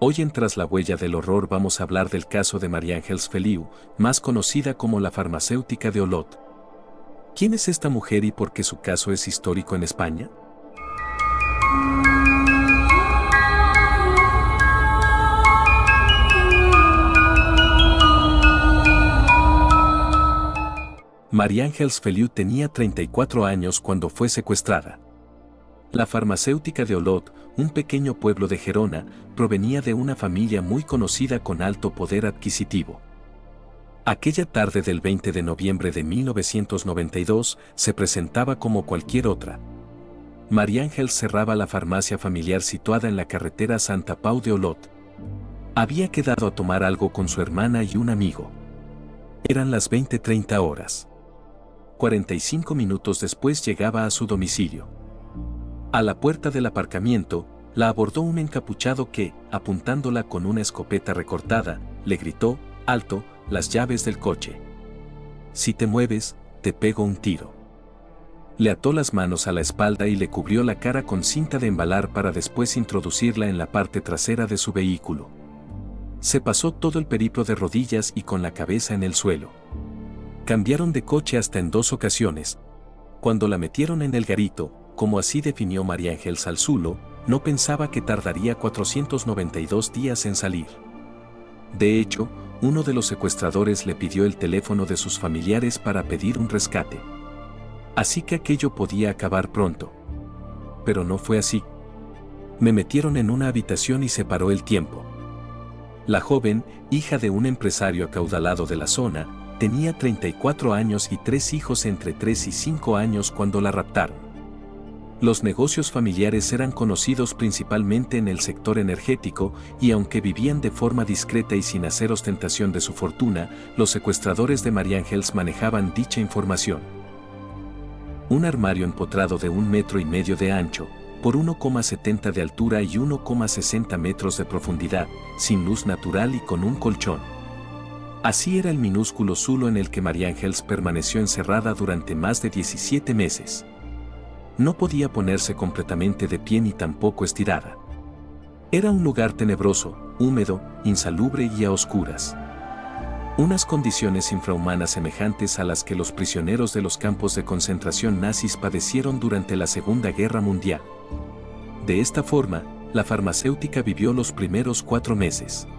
Hoy en Tras la huella del horror vamos a hablar del caso de María Ángeles Feliu, más conocida como la farmacéutica de Olot. ¿Quién es esta mujer y por qué su caso es histórico en España? María Ángeles Feliu tenía 34 años cuando fue secuestrada. La farmacéutica de Olot, un pequeño pueblo de Gerona, provenía de una familia muy conocida con alto poder adquisitivo. Aquella tarde del 20 de noviembre de 1992 se presentaba como cualquier otra. María Ángeles cerraba la farmacia familiar situada en la carretera Santa Pau de Olot. Había quedado a tomar algo con su hermana y un amigo. Eran las 20:30 horas. 45 minutos después llegaba a su domicilio. A la puerta del aparcamiento, la abordó un encapuchado que, apuntándola con una escopeta recortada, le gritó: «¡Alto, las llaves del coche! Si te mueves, te pego un tiro». Le ató las manos a la espalda y le cubrió la cara con cinta de embalar para después introducirla en la parte trasera de su vehículo. Se pasó todo el periplo de rodillas y con la cabeza en el suelo. Cambiaron de coche hasta en 2 ocasiones. Cuando la metieron en el garito, como así definió María Ángeles al Zulo, no pensaba que tardaría 492 días en salir. De hecho, uno de los secuestradores le pidió el teléfono de sus familiares para pedir un rescate. Así que aquello podía acabar pronto. Pero no fue así. Me metieron en una habitación y se paró el tiempo. La joven, hija de un empresario acaudalado de la zona, tenía 34 años y 3 hijos entre 3 y 5 años cuando la raptaron. Los negocios familiares eran conocidos principalmente en el sector energético y aunque vivían de forma discreta y sin hacer ostentación de su fortuna, los secuestradores de María Ángeles manejaban dicha información. Un armario empotrado de 1,5 metros de ancho, por 1,70 de altura y 1,60 metros de profundidad, sin luz natural y con un colchón. Así era el minúsculo zulo en el que María Ángeles permaneció encerrada durante más de 17 meses. No podía ponerse completamente de pie ni tampoco estirada. Era un lugar tenebroso, húmedo, insalubre y a oscuras. Unas condiciones infrahumanas semejantes a las que los prisioneros de los campos de concentración nazis padecieron durante la Segunda Guerra Mundial. De esta forma, la farmacéutica vivió los primeros 4 meses.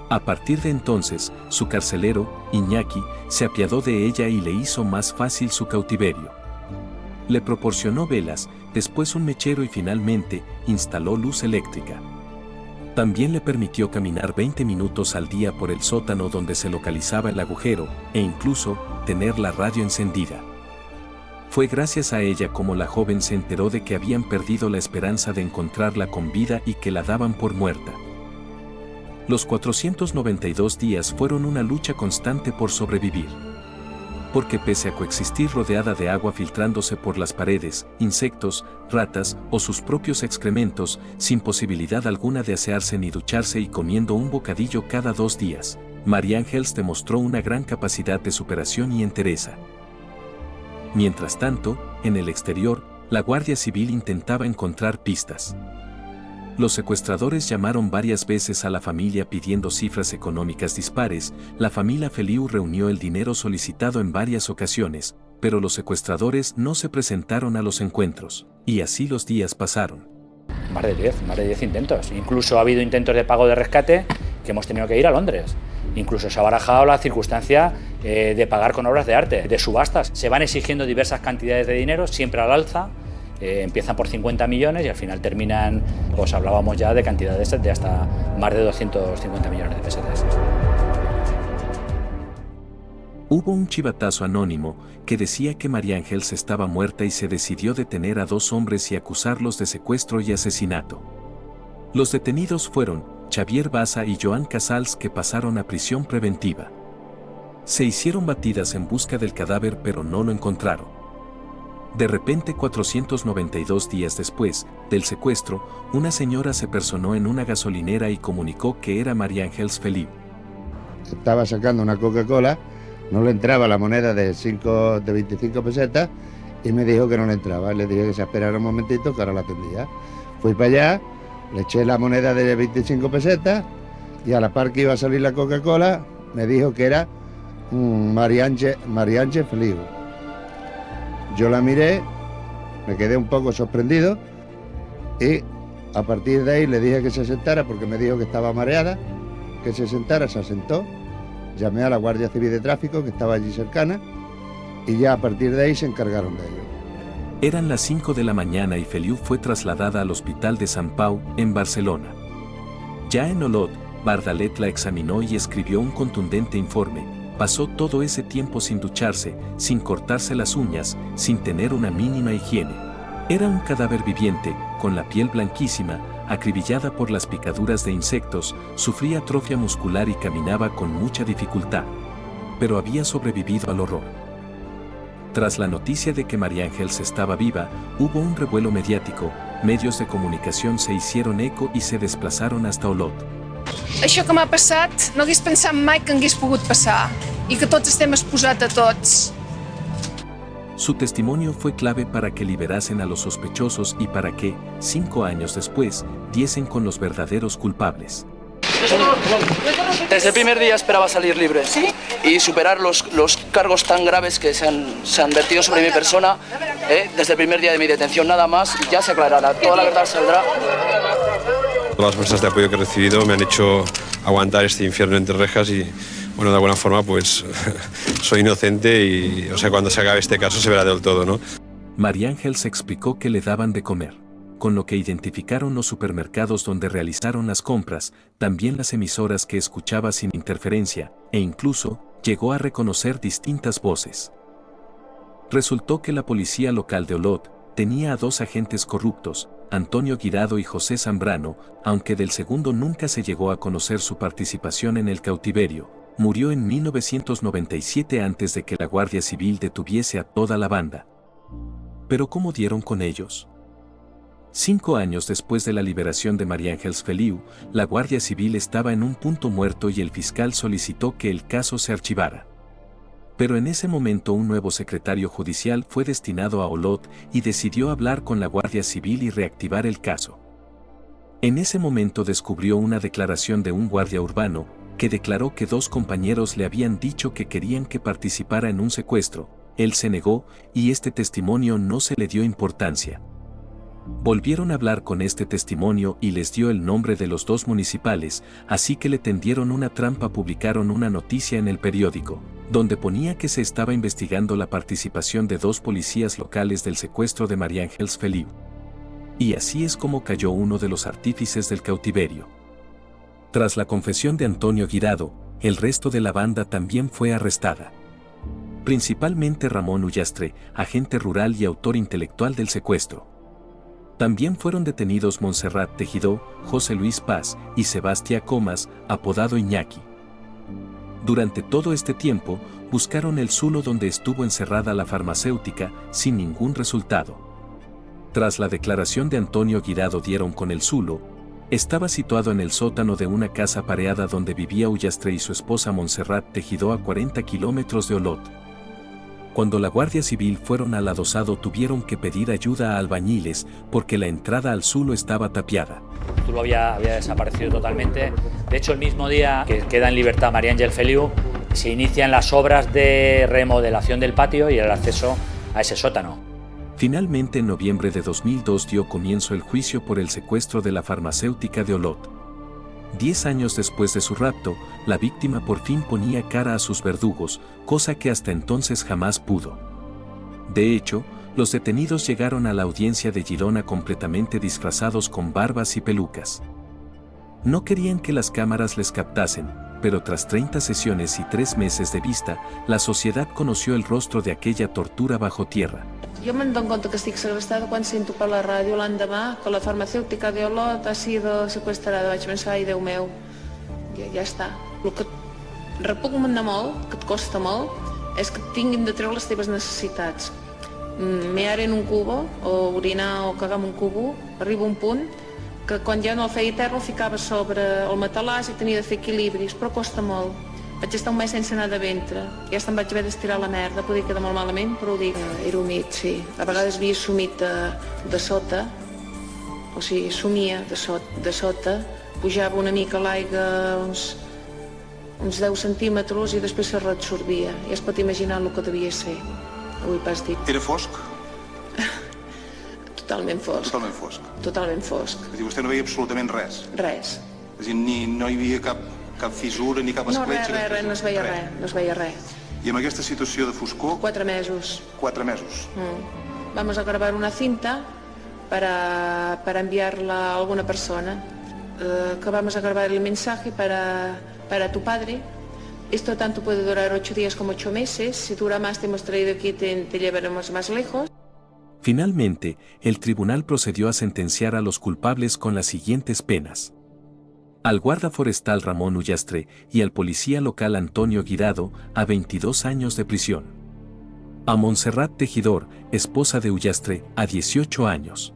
A partir de entonces, su carcelero, Iñaki, se apiadó de ella y le hizo más fácil su cautiverio. Le proporcionó velas, después un mechero y finalmente, instaló luz eléctrica. También le permitió caminar 20 minutos al día por el sótano donde se localizaba el agujero, e incluso, tener la radio encendida. Fue gracias a ella como la joven se enteró de que habían perdido la esperanza de encontrarla con vida y que la daban por muerta. Los 492 días fueron una lucha constante por sobrevivir. Porque pese a coexistir rodeada de agua filtrándose por las paredes, insectos, ratas o sus propios excrementos, sin posibilidad alguna de asearse ni ducharse y comiendo un bocadillo cada 2 días, María Ángeles demostró una gran capacidad de superación y entereza. Mientras tanto, en el exterior, la Guardia Civil intentaba encontrar pistas. Los secuestradores llamaron varias veces a la familia pidiendo cifras económicas dispares. La familia Feliu reunió el dinero solicitado en varias ocasiones, pero los secuestradores no se presentaron a los encuentros, y así los días pasaron. Más de 10 intentos. Incluso ha habido intentos de pago de rescate que hemos tenido que ir a Londres. Incluso se ha barajado la circunstancia de pagar con obras de arte, de subastas. Se van exigiendo diversas cantidades de dinero, siempre al alza. Empiezan por 50 millones y al final terminan, pues hablábamos ya de cantidades de hasta más de 250 millones de pesetas. Hubo un chivatazo anónimo que decía que María Ángeles estaba muerta y se decidió detener a 2 hombres y acusarlos de secuestro y asesinato. Los detenidos fueron Xavier Baza y Joan Casals, que pasaron a prisión preventiva. Se hicieron batidas en busca del cadáver pero no lo encontraron. De repente, 492 días después del secuestro, una señora se personó en una gasolinera y comunicó que era María Ángeles Feliu. Estaba sacando una Coca-Cola, no le entraba la moneda de 25 pesetas y me dijo que no le entraba. Le dije que se esperara un momentito que ahora la atendía. Fui para allá, Le eché la moneda de 25 pesetas y a la par que iba a salir la Coca-Cola me dijo que era un María Ángel Feliu. Yo la miré, me quedé un poco sorprendido y a partir de ahí le dije que se sentara porque me dijo que estaba mareada, que se sentara, se asentó. Llamé a la Guardia Civil de Tráfico que estaba allí cercana y ya a partir de ahí se encargaron de ello. Eran las 5 de la mañana y Feliu fue trasladada al Hospital de Sant Pau, en Barcelona. Ya en Olot, Bardalet la examinó y escribió un contundente informe. Pasó todo ese tiempo sin ducharse, sin cortarse las uñas, sin tener una mínima higiene. Era un cadáver viviente, con la piel blanquísima, acribillada por las picaduras de insectos, sufría atrofia muscular y caminaba con mucha dificultad. Pero había sobrevivido al horror. Tras la noticia de que María Ángels estaba viva, hubo un revuelo mediático, medios de comunicación se hicieron eco y se desplazaron hasta Olot. Això que m'ha passat no hagués pensat mai que hagués pogut passar i que tots estem exposats a tots. Su testimonio fue clave para que liberasen a los sospechosos y para que, 5 años después, diesen con los verdaderos culpables. Desde el primer día esperaba salir libre. ¿Sí? Y superar los cargos tan graves que se han vertido sobre mi persona. Desde el primer día de mi detención nada más, ya se aclarará, toda la verdad saldrá. Todas las muestras de apoyo que he recibido me han hecho aguantar este infierno entre rejas y, bueno, de alguna forma, pues, soy inocente y, o sea, cuando se acabe este caso se verá del todo, ¿no? María Ángels explicó que le daban de comer, con lo que identificaron los supermercados donde realizaron las compras, también las emisoras que escuchaba sin interferencia, e incluso, llegó a reconocer distintas voces. Resultó que la policía local de Olot tenía a 2 agentes corruptos, Antonio Guirado y José Zambrano, aunque del segundo nunca se llegó a conocer su participación en el cautiverio. Murió en 1997 antes de que la Guardia Civil detuviese a toda la banda. ¿Pero cómo dieron con ellos? 5 años después de la liberación de María Ángels Feliu, la Guardia Civil estaba en un punto muerto y el fiscal solicitó que el caso se archivara. Pero en ese momento un nuevo secretario judicial fue destinado a Olot y decidió hablar con la Guardia Civil y reactivar el caso. En ese momento descubrió una declaración de un guardia urbano, que declaró que 2 compañeros le habían dicho que querían que participara en un secuestro. Él se negó y este testimonio no se le dio importancia. Volvieron a hablar con este testimonio y les dio el nombre de los 2 municipales, así que le tendieron una trampa. Publicaron una noticia en el periódico, donde ponía que se estaba investigando la participación de 2 policías locales del secuestro de María Ángels Feliu. Y así es como cayó uno de los artífices del cautiverio. Tras la confesión de Antonio Guirado, el resto de la banda también fue arrestada. Principalmente Ramón Ullastre, agente rural y autor intelectual del secuestro. También fueron detenidos Montserrat Tejidó, José Luis Paz y Sebastián Comas, apodado Iñaki. Durante todo este tiempo, buscaron el zulo donde estuvo encerrada la farmacéutica, sin ningún resultado. Tras la declaración de Antonio Guirado dieron con el zulo. Estaba situado en el sótano de una casa pareada donde vivía Ullastre y su esposa Montserrat Tejidó a 40 kilómetros de Olot. Cuando la Guardia Civil fueron al adosado tuvieron que pedir ayuda a albañiles porque la entrada al zulo estaba tapiada. El zulo había desaparecido totalmente. De hecho, el mismo día que queda en libertad María Ángels Feliu, se inician las obras de remodelación del patio y el acceso a ese sótano. Finalmente, en noviembre de 2002 dio comienzo el juicio por el secuestro de la farmacéutica de Olot. 10 años después de su rapto, la víctima por fin ponía cara a sus verdugos, cosa que hasta entonces jamás pudo. De hecho, los detenidos llegaron a la audiencia de Girona completamente disfrazados con barbas y pelucas. No querían que las cámaras les captasen, pero tras 30 sesiones y 3 meses de vista, la sociedad conoció el rostro de aquella tortura bajo tierra. Jo me'n dono compte que estic segrestada quan sento per la ràdio l'endemà que la farmacèutica de Olot ha sido secuestrada. Vaig pensar, ai, Déu meu, ja està. El que et repugna molt, que et costa molt, és que et tinguin de treure les teves necessitats. Mear en un cubo, o orinar o cagar en un cubo, arriba un punt que quan ja no el feia terra el ficava sobre el matalàs i tenia de fer equilibris, però costa molt. Vaig estar un mes sense anar de ventre, ja se'm vaig haver d'estirar la merda, podia quedar molt malament, però ho dic. Era humit, sí. A vegades havia sumit de sota, o sigui, somia de sota, pujava una mica l'aigua uns 10 centímetres i després se reabsorbia. Ja es pot imaginar el que devia ser. Avui pas dit. Era fosc? Totalment fosc. Totalment fosc. Totalment fosc. És a dir, vostè no veia absolutament res? Res. És a dir, no hi havia cap fissura ni cap escletxa? No, res, no es veia res, no es veia res. I amb aquesta situació de foscor? 4 mesos. 4 mesos. Vamos a grabar una cinta para enviarla a alguna persona. Que vamos a grabar el mensaje para tu padre. Esto tanto puede durar 8 días como 8 meses. Si dura más, te hemos traído aquí, te llevaremos más lejos. Finalmente, el tribunal procedió a sentenciar a los culpables con las siguientes penas. Al guarda forestal Ramón Ullastre y al policía local Antonio Guirado a 22 años de prisión. A Montserrat Tejidor, esposa de Ullastre, a 18 años.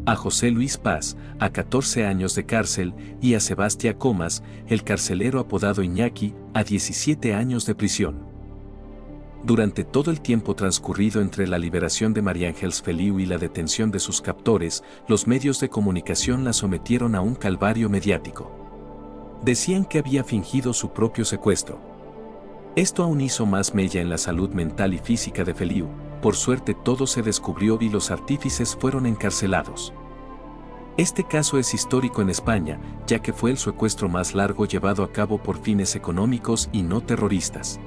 A José Luis Paz, a 14 años de cárcel, y a Sebastián Comas, el carcelero apodado Iñaki, a 17 años de prisión. Durante todo el tiempo transcurrido entre la liberación de María Ángeles Feliu y la detención de sus captores, los medios de comunicación la sometieron a un calvario mediático. Decían que había fingido su propio secuestro. Esto aún hizo más mella en la salud mental y física de Feliu. Por suerte todo se descubrió y los artífices fueron encarcelados. Este caso es histórico en España, ya que fue el secuestro más largo llevado a cabo por fines económicos y no terroristas.